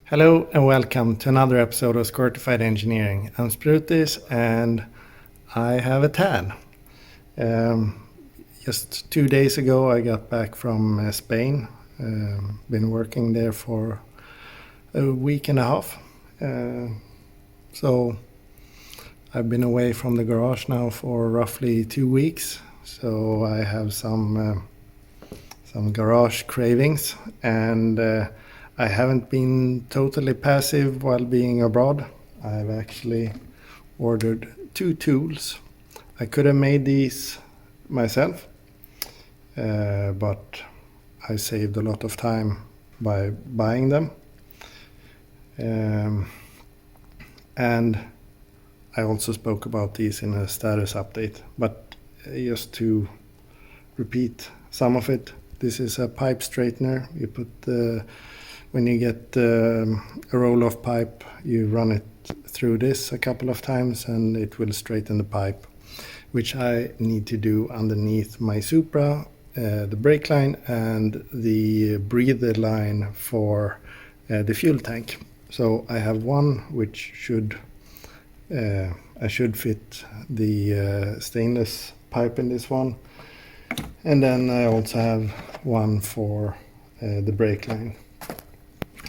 Hello and welcome to another episode of SqEngineering Engineering. I'm Sprutis and I have a tan. Just 2 days ago I got back from Spain. Been working there for a week and a half. So I've been away from the garage now for roughly 2 weeks. So I have some garage cravings and I haven't been totally passive while being abroad. I've actually ordered 2 tools. I could have made these myself, but I saved a lot of time by buying them. And I also spoke about these in a status update, but just to repeat some of it, this is a pipe straightener. You put when you get a roll of pipe, you run it through this a couple of times and it will straighten the pipe, which I need to do underneath my Supra, the brake line and the breather line for the fuel tank. So I have one which I should fit the stainless pipe in this one, and then I also have one for the brake line.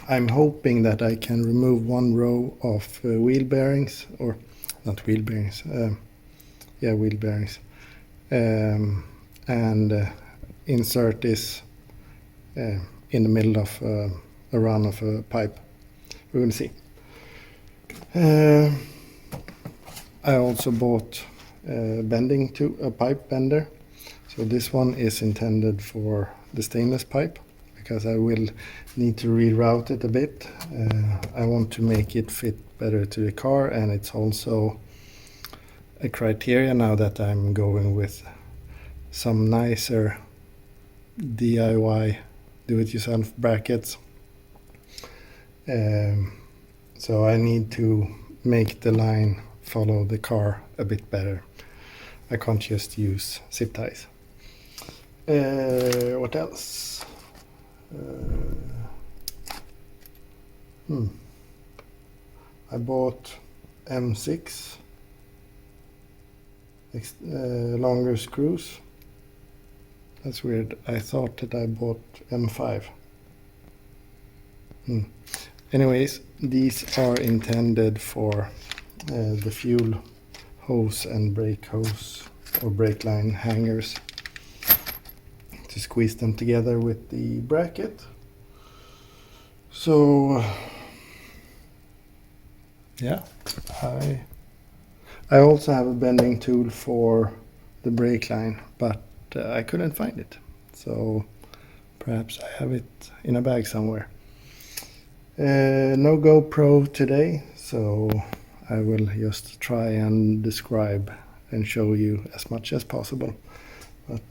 I'm hoping that I can remove one row of wheel bearings, or not wheel bearings, wheel bearings, and insert this in the middle of a run of a pipe. We will see. I also bought a pipe bender. So this one is intended for the stainless pipe, because I will need to reroute it a bit. I want to make it fit better to the car, and it's also a criteria now that I'm going with some nicer DIY do-it-yourself brackets. So I need to make the line follow the car a bit better. I can't just use zip ties. What else? I bought M6 longer screws. That's weird. I thought that I bought M5. Anyways, these are intended for the fuel hose and brake hose or brake line hangers, to squeeze them together with the bracket. So yeah, I also have a bending tool for the brake line, but I couldn't find it, so perhaps I have it in a bag somewhere. No GoPro today, so I will just try and describe and show you as much as possible, but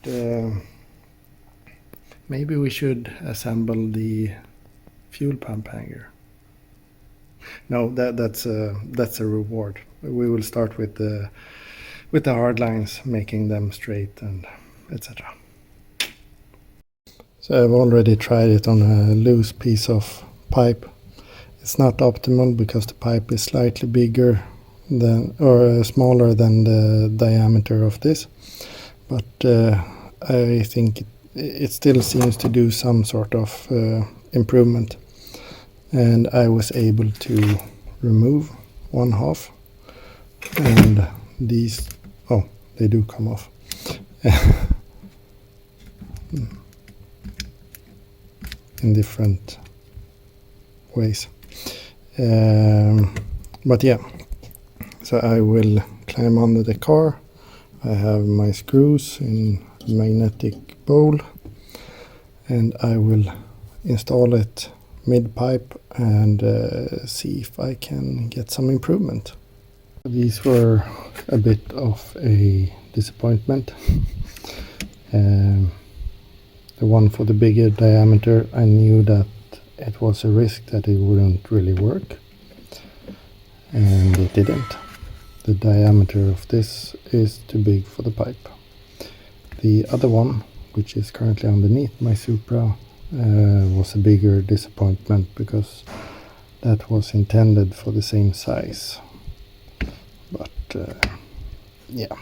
maybe we should assemble the fuel pump hanger. No, that's a reward. We will start with the hard lines, making them straight and etc. So I've already tried it on a loose piece of pipe. It's not optimal because the pipe is slightly bigger than, or smaller than the diameter of this, but I think it still seems to do some sort of improvement, and I was able to remove one half, and these, they do come off. In different ways, but yeah, so I will climb under the car. I have my screws in magnetic bowl, and I will install it mid-pipe and see if I can get some improvement. These were a bit of a disappointment. The one for the bigger diameter, I knew that it was a risk that it wouldn't really work, and it didn't. The diameter of this is too big for the pipe. The other one, which is currently underneath my Supra, was a bigger disappointment because that was intended for the same size, but yeah,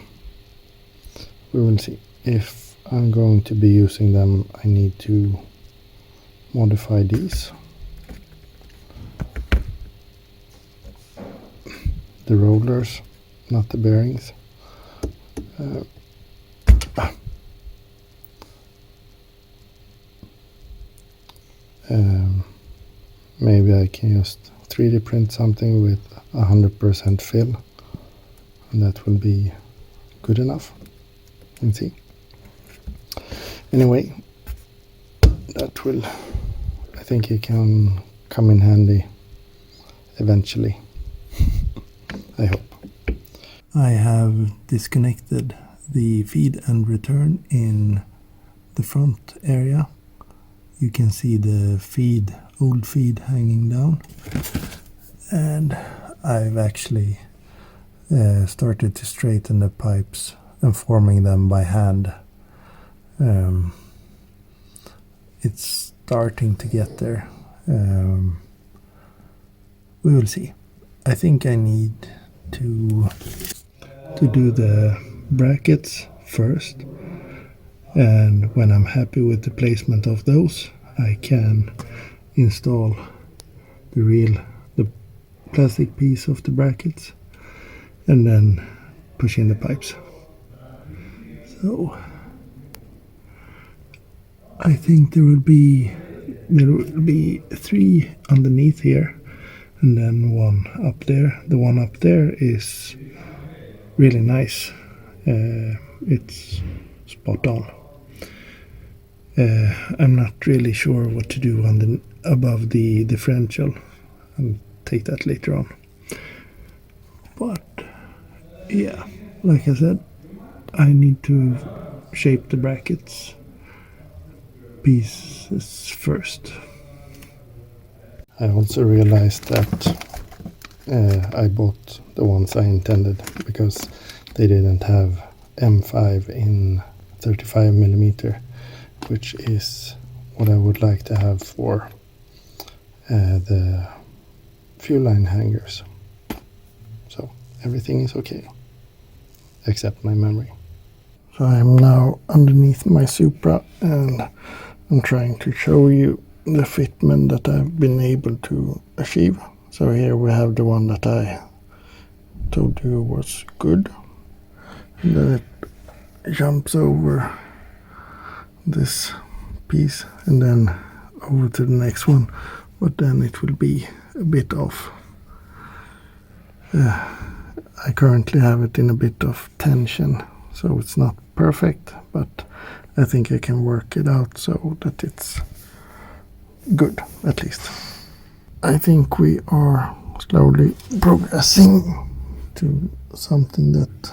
we will see. If I'm going to be using them, I need to modify these, the rollers, not the bearings. Maybe I can just 3D print something with 100% fill, and that will be good enough. You can see. Anyway, that will, I think it can come in handy eventually. I hope. I have disconnected the feed and return in the front area. You can see the feed, old feed hanging down, and I've actually started to straighten the pipes and forming them by hand. It's starting to get there. We will see. I think I need to do the brackets first, and when I'm happy with the placement of those, I can install the plastic piece of the brackets and then push in the pipes. So I think there will be 3 underneath here and then 1 up there. The one up there is really nice. It's spot on. I'm not really sure what to do on above the differential. I'll take that later on. But yeah, like I said, I need to shape the brackets pieces first. I also realized that I bought the ones I intended because they didn't have M5 in 35mm, which is what I would like to have for the fuel line hangers. So everything is okay except my memory. So I'm now underneath my Supra and I'm trying to show you the fitment that I've been able to achieve. So here we have the one that I told you was good, and then it jumps over this piece and then over to the next one, but then it will be a bit off. I currently have it in a bit of tension, so it's not perfect, but I think I can work it out so that it's good, at least. I think we are slowly progressing to something that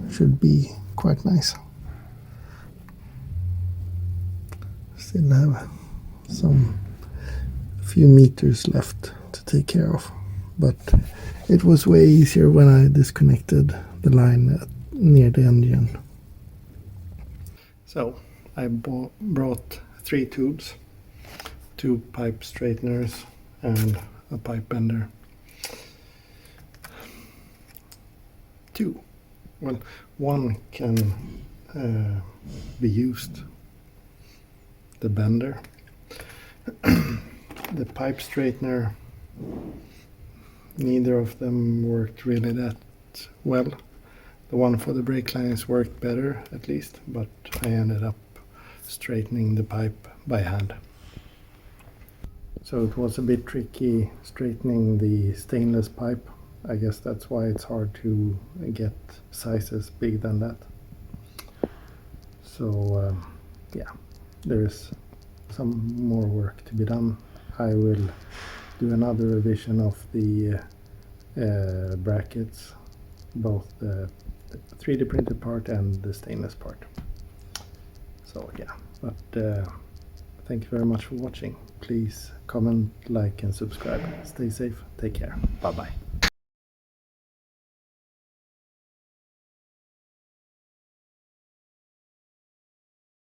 should be quite nice. Still have a few meters left to take care of, but it was way easier when I disconnected the line near the engine. So I brought 3 tubes, 2 pipe straighteners and a pipe bender. 2. Well, 1 can be used, the bender. The pipe straightener, neither of them worked really that well. The one for the brake lines worked better, at least, but I ended up straightening the pipe by hand. So it was a bit tricky straightening the stainless pipe. I guess that's why it's hard to get sizes bigger than that. So yeah, there is some more work to be done. I will do another revision of the brackets, both the 3D printed part and the stainless part. So yeah, but thank you very much for watching. Please comment, like and subscribe. Stay safe, take care, bye bye.